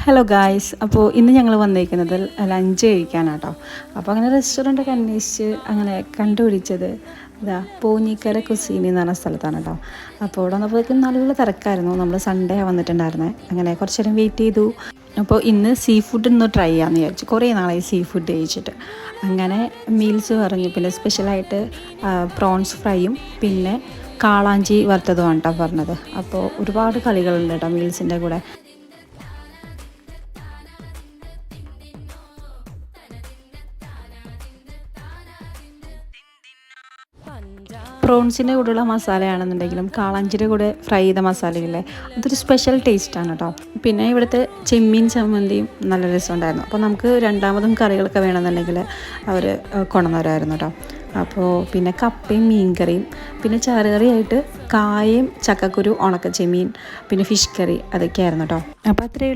Hello guys, അപ്പോൾ ഇന്ന് ഞങ്ങൾ വന്നിരിക്കുന്നത് ലഞ്ച് കഴിക്കാനാണ് കേട്ടോ. അപ്പോൾ അങ്ങനെ റെസ്റ്റോറൻറ്റൊക്കെ അന്വേഷിച്ച് അങ്ങനെ കണ്ടുപിടിച്ചത് ഇതാ പൂഞ്ഞിക്കര കുസീനി എന്ന് പറഞ്ഞ സ്ഥലത്താണ് കേട്ടോ. അപ്പോൾ ഇവിടെ വന്നപ്പോഴേക്കും നല്ല തിരക്കായിരുന്നു. നമ്മൾ സൺഡേ വന്നിട്ടുണ്ടായിരുന്നേ. അങ്ങനെ കുറച്ച് നേരം വെയിറ്റ് ചെയ്തു. അപ്പോൾ ഇന്ന് സീ ഫുഡ് ഒന്ന് ട്രൈ ചെയ്യാമെന്ന് വിചാരിച്ചു. കുറേ നാളായി സീ ഫുഡ് കഴിച്ചിട്ട്. അങ്ങനെ മീൽസ് പറഞ്ഞു. പിന്നെ സ്പെഷ്യലായിട്ട് പ്രോൺസ് ഫ്രൈയും പിന്നെ കാളാഞ്ചി വറുത്തതുമാണ് കേട്ടോ പറഞ്ഞത്. അപ്പോൾ ഒരുപാട് കളികളുണ്ട് കേട്ടോ മീൽസിൻ്റെ കൂടെ. പ്രോൺസിൻ്റെ കൂടെയുള്ള മസാലയാണെന്നുണ്ടെങ്കിലും കാളാഞ്ചിയുടെ കൂടെ ഫ്രൈ ചെയ്ത മസാലയില്ലേ, അതൊരു സ്പെഷ്യൽ ടേസ്റ്റാണ് കേട്ടോ. പിന്നെ ഇവിടുത്തെ ചെമ്മീൻ ചമ്മന്തിയും നല്ല രസമുണ്ടായിരുന്നു. അപ്പോൾ നമുക്ക് രണ്ടാമതും കറികളൊക്കെ വേണമെന്നുണ്ടെങ്കിൽ അവർ കൊണ്ടുവന്നവരായിരുന്നു കേട്ടോ. അപ്പോൾ പിന്നെ കപ്പയും മീൻകറിയും പിന്നെ ചാറുകറിയായിട്ട് കായയും ചക്കക്കുരു ഉണക്ക ചെമ്മീൻ പിന്നെ ഫിഷ് കറി അതൊക്കെയായിരുന്നു കേട്ടോ. അപ്പോൾ അത്രയേ